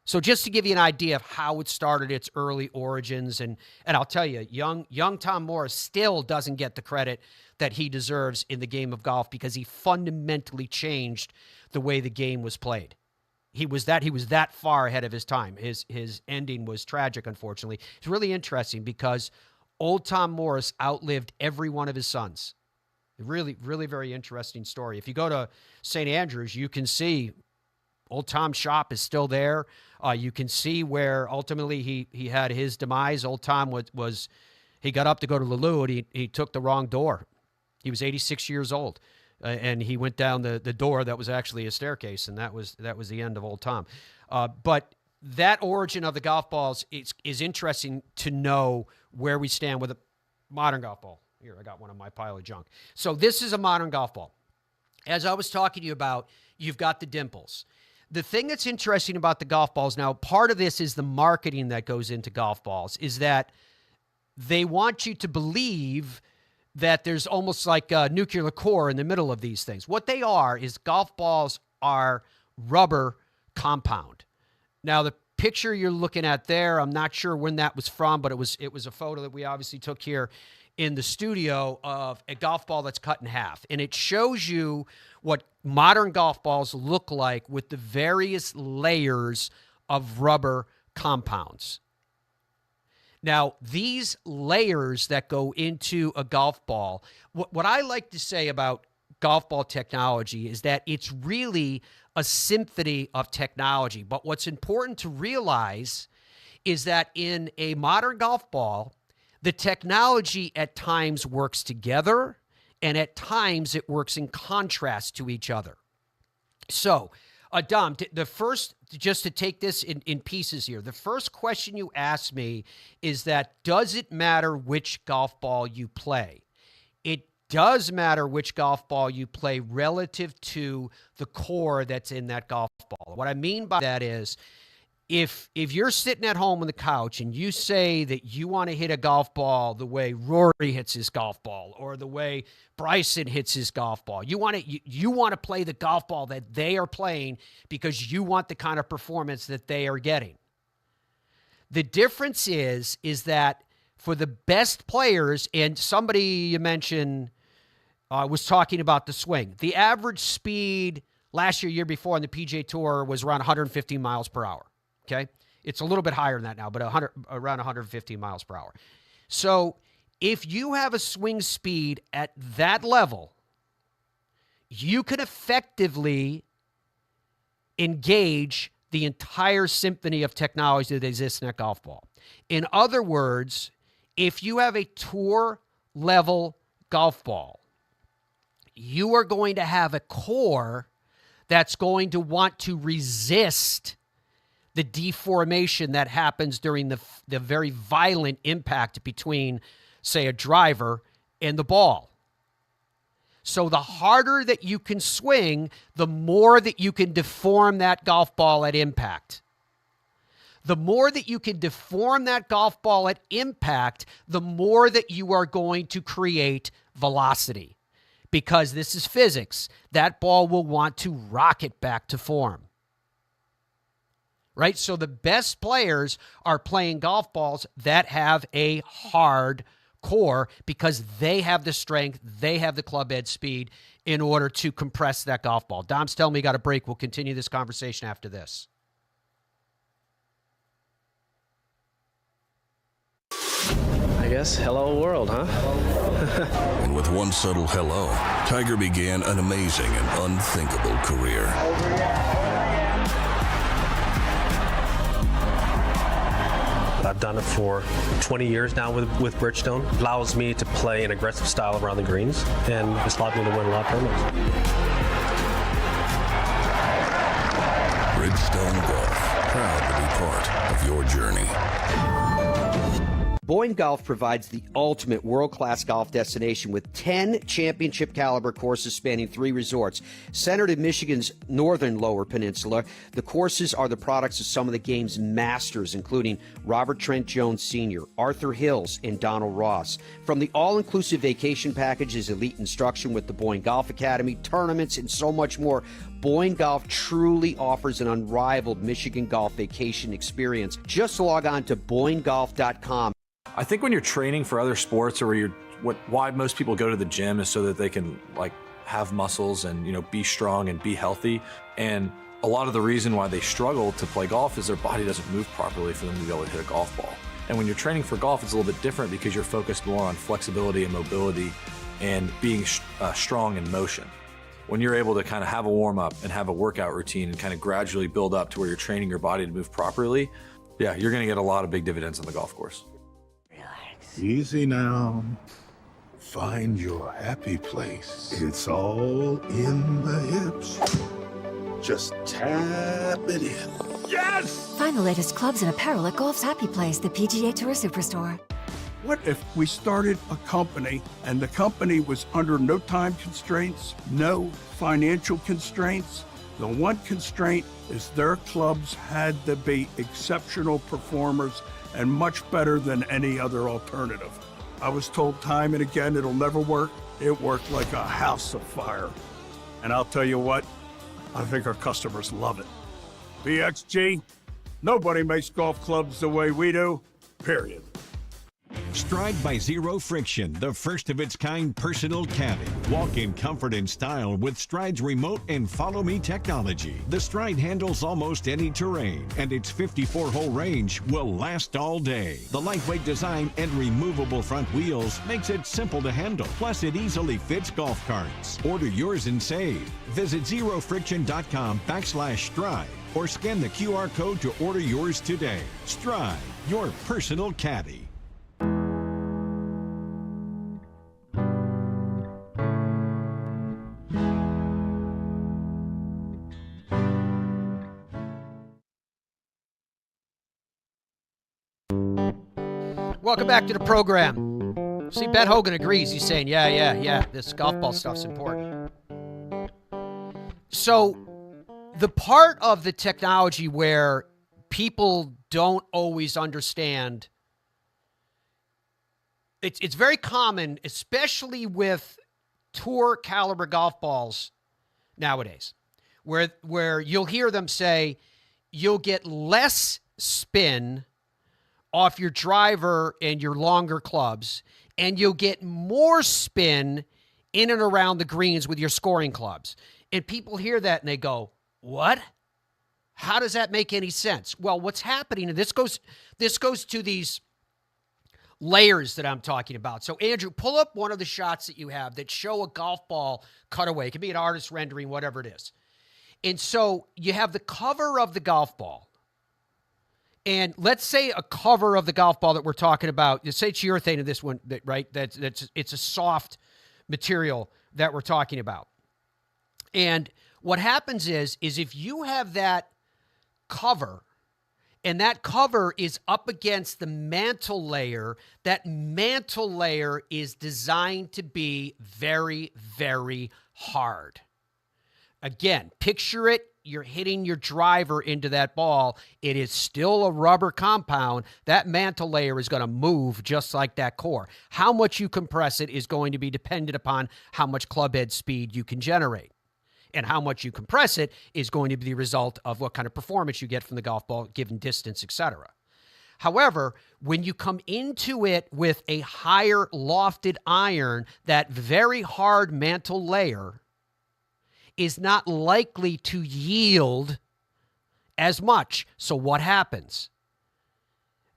So just to give you an idea of how it started, its early origins, and I'll tell you, young Tom Morris still doesn't get the credit that he deserves in the game of golf because he fundamentally changed the way the game was played. He was that far ahead of his time. His ending was tragic, unfortunately. It's really interesting because old Tom Morris outlived every one of his sons. Really, really very interesting story. If you go to St. Andrews, you can see old Tom's shop is still there. You can see where ultimately he had his demise. Old Tom he got up to go to Lulu, and he took the wrong door. He was 86 years old. And he went down the door that was actually a staircase, and that was the end of old Tom. But that origin of the golf balls is interesting to know where we stand with a modern golf ball. Here, I got one on my pile of junk. So this is a modern golf ball. As I was talking to you about, you've got the dimples. The thing that's interesting about the golf balls, now part of this is the marketing that goes into golf balls, is that they want you to believe that there's almost like a nuclear core in the middle of these things. What they are is golf balls are rubber compound. Now, the picture you're looking at there, I'm not sure when that was from, but it was a photo that we obviously took here in the studio of a golf ball that's cut in half. And it shows you what modern golf balls look like with the various layers of rubber compounds. Now, these layers that go into a golf ball, what I like to say about golf ball technology is that it's really a symphony of technology. But what's important to realize is that in a modern golf ball, the technology at times works together, and at times it works in contrast to each other. So, Dom, the first, just to take this in pieces here, the first question you asked me is that, does it matter which golf ball you play? It does matter which golf ball you play relative to the core that's in that golf ball. What I mean by that is, if you're sitting at home on the couch and you say that you want to hit a golf ball the way Rory hits his golf ball or the way Bryson hits his golf ball, you want to play the golf ball that they are playing because you want the kind of performance that they are getting. The difference is that for the best players, and somebody you mentioned was talking about the swing. The average speed last year before on the PGA Tour was around 150 miles per hour, okay? It's a little bit higher than that now, but around 150 miles per hour. So if you have a swing speed at that level, you can effectively engage the entire symphony of technology that exists in that golf ball. In other words, if you have a tour-level golf ball, you are going to have a core that's going to want to resist the deformation that happens during the very violent impact between, say, a driver and the ball. So the harder that you can swing, the more that you can deform that golf ball at impact. The more that you can deform that golf ball at impact, the more that you are going to create velocity. Because this is physics. That ball will want to rocket back to form. Right? So the best players are playing golf balls that have a hard core because they have the strength, they have the club head speed in order to compress that golf ball. Dom's telling me we got a break. We'll continue this conversation after this. I guess hello world, huh? And with one subtle hello, Tiger began an amazing and unthinkable career. I've done it for 20 years now with Bridgestone. It allows me to play an aggressive style around the greens, and it's allowed me to win a lot of tournaments. Bridgestone Golf, proud to be part of your journey. Boyne Golf provides the ultimate world-class golf destination with 10 championship-caliber courses spanning 3 resorts. Centered in Michigan's northern Lower Peninsula, the courses are the products of some of the game's masters, including Robert Trent Jones Sr., Arthur Hills, and Donald Ross. From the all-inclusive vacation packages, elite instruction with the Boyne Golf Academy, tournaments, and so much more, Boyne Golf truly offers an unrivaled Michigan golf vacation experience. Just log on to BoyneGolf.com. I think when you're training for other sports, or why most people go to the gym is so that they can have muscles and be strong and be healthy. And a lot of the reason why they struggle to play golf is their body doesn't move properly for them to be able to hit a golf ball. And when you're training for golf, it's a little bit different because you're focused more on flexibility and mobility and being strong in motion. When you're able to kind of have a warm up and have a workout routine and kind of gradually build up to where you're training your body to move properly, yeah, you're going to get a lot of big dividends on the golf course. Easy now. Find your happy place. It's all in the hips. Just tap it in. Yes! Find the latest clubs and apparel at Golf's Happy Place, the PGA Tour Superstore. What if we started a company and the company was under no time constraints, no financial constraints? The one constraint is their clubs had to be exceptional performers and much better than any other alternative. I was told time and again it'll never work. It worked like a house of fire. And I'll tell you what, I think our customers love it. BXG, nobody makes golf clubs the way we do, period. Stride by Zero Friction, the first of its kind personal caddy. Walk in comfort and style with Stride's remote and follow me technology. The Stride handles almost any terrain, and its 54-hole range will last all day. The lightweight design and removable front wheels makes it simple to handle. Plus, it easily fits golf carts. Order yours and save. Visit zerofriction.com/stride or scan the QR code to order yours today. Stride, your personal caddy. Welcome back to the program. See, Ben Hogan agrees. He's saying, yeah, this golf ball stuff's important. So the part of the technology where people don't always understand, it's very common, especially with tour caliber golf balls nowadays, where you'll hear them say you'll get less spin off your driver and your longer clubs, and you'll get more spin in and around the greens with your scoring clubs. And people hear that and they go, what? How does that make any sense? Well, what's happening, and this goes to these layers that I'm talking about. So, Andrew, pull up one of the shots that you have that show a golf ball cutaway. It could be an artist rendering, whatever it is. And so you have the cover of the golf ball. And let's say a cover of the golf ball that we're talking about, let's say it's urethane in this one, right? It's a soft material that we're talking about. And what happens is if you have that cover, and that cover is up against the mantle layer, that mantle layer is designed to be very, very hard. Again, picture it. You're hitting your driver into that ball. It is still a rubber compound. That mantle layer is going to move just like that core. How much you compress it is going to be dependent upon how much club head speed you can generate. And how much you compress it is going to be the result of what kind of performance you get from the golf ball, given distance, etc. However, when you come into it with a higher lofted iron, that very hard mantle layer is not likely to yield as much. So what happens?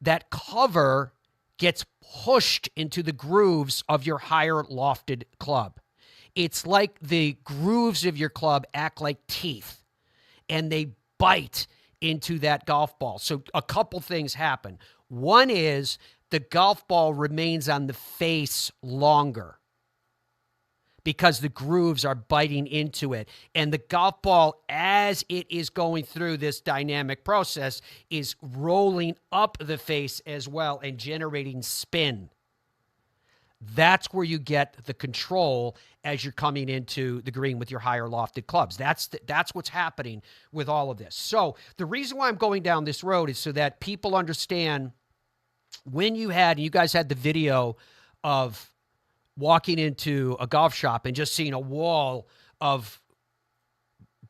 That cover gets pushed into the grooves of your higher lofted club. It's like the grooves of your club act like teeth, and they bite into that golf ball. So a couple things happen. One is the golf ball remains on the face longer because the grooves are biting into it. And the golf ball, as it is going through this dynamic process, is rolling up the face as well and generating spin. That's where you get the control as you're coming into the green with your higher lofted clubs. That's what's happening with all of this. So the reason why I'm going down this road is so that people understand when you guys had the video of walking into a golf shop and just seeing a wall of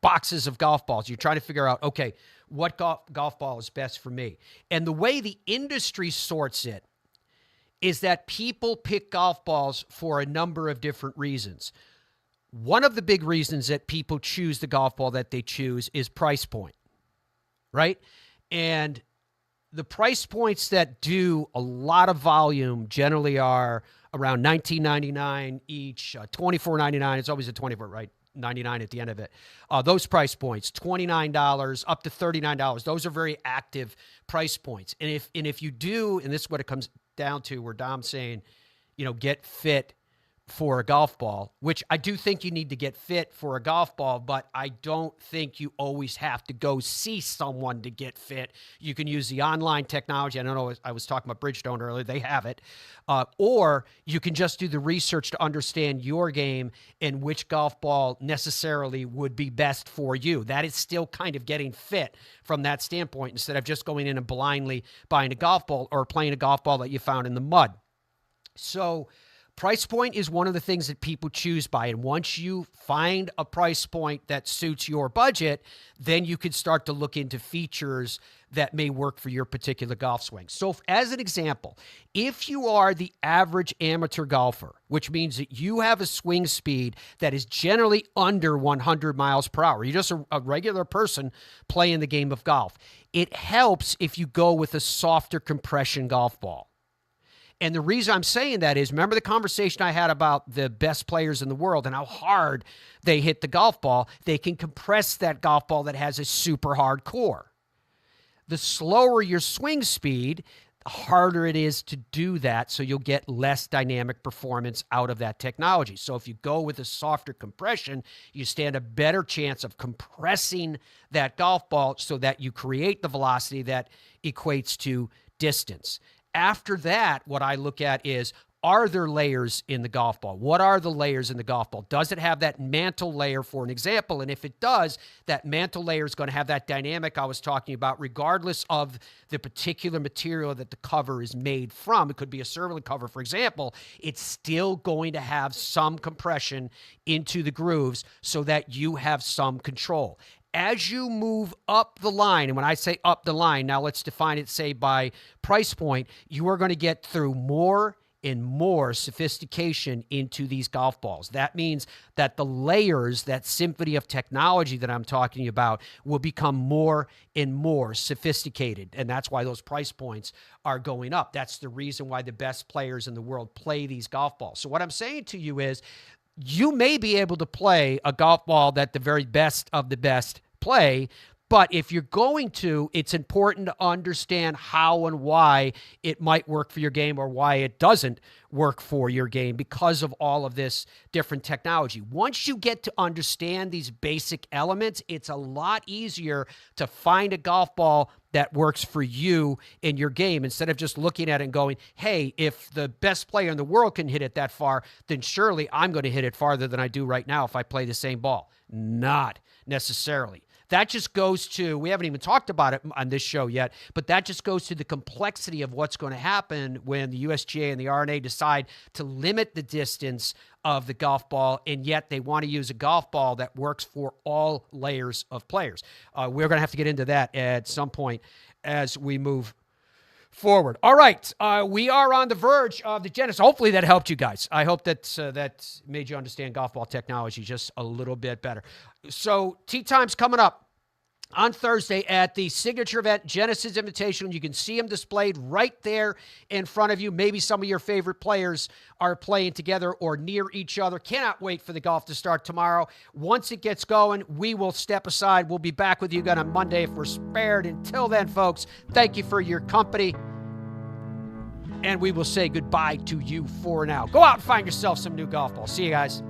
boxes of golf balls. You're trying to figure out, okay, what golf ball is best for me? And the way the industry sorts it is that people pick golf balls for a number of different reasons. One of the big reasons that people choose the golf ball that they choose is price point, right? And the price points that do a lot of volume generally are around $19.99 each, $24.99. It's always a 24, right? $99 at the end of it. Those price points, $29 up to $39. Those are very active price points. And if you do, and this is what it comes down to, where Dom's saying, get fit for a golf ball, which I do think you need to get fit for a golf ball, but I don't think you always have to go see someone to get fit. You can use the online technology. I don't know, I was talking about Bridgestone earlier. They have it. Or you can just do the research to understand your game and which golf ball necessarily would be best for you. That is still kind of getting fit from that standpoint, instead of just going in and blindly buying a golf ball or playing a golf ball that you found in the mud. So price point is one of the things that people choose by. And once you find a price point that suits your budget, then you can start to look into features that may work for your particular golf swing. So as an example, if you are the average amateur golfer, which means that you have a swing speed that is generally under 100 miles per hour, you're just a regular person playing the game of golf, it helps if you go with a softer compression golf ball. And the reason I'm saying that is, remember the conversation I had about the best players in the world and how hard they hit the golf ball? They can compress that golf ball that has a super hard core. The slower your swing speed, the harder it is to do that, so you'll get less dynamic performance out of that technology. So if you go with a softer compression, you stand a better chance of compressing that golf ball so that you create the velocity that equates to distance. After that, what I look at is, are there layers in the golf ball? What are the layers in the golf ball? Does it have that mantle layer, for an example? And if it does, that mantle layer is going to have that dynamic I was talking about, regardless of the particular material that the cover is made from. It could be a cervical cover, for example. It's still going to have some compression into the grooves so that you have some control. As you move up the line, and when I say up the line, now let's define it, say, by price point, you are going to get through more and more sophistication into these golf balls. That means that the layers, that symphony of technology that I'm talking about, will become more and more sophisticated. And that's why those price points are going up. That's the reason why the best players in the world play these golf balls. So what I'm saying to you is, you may be able to play a golf ball that the very best of the best play, but if you're going to, it's important to understand how and why it might work for your game or why it doesn't work for your game because of all of this different technology. Once you get to understand these basic elements, it's a lot easier to find a golf ball that works for you in your game instead of just looking at it and going, hey, if the best player in the world can hit it that far, then surely I'm going to hit it farther than I do right now if I play the same ball. Not necessarily. That just goes to, we haven't even talked about it on this show yet, but that just goes to the complexity of what's going to happen when the USGA and the R&A decide to limit the distance of the golf ball, and yet they want to use a golf ball that works for all layers of players. We're going to have to get into that at some point as we move forward. All right, we are on the verge of the Genesis. Hopefully that helped you guys. I hope that that made you understand golf ball technology just a little bit better. So tee time's coming up on Thursday at the signature event, Genesis Invitational. You can see them displayed right there in front of you. Maybe some of your favorite players are playing together or near each other. Cannot wait for the golf to start tomorrow. Once it gets going, we will step aside. We'll be back with you again on Monday if we're spared. Until then, folks, thank you for your company. And we will say goodbye to you for now. Go out and find yourself some new golf balls. See you guys.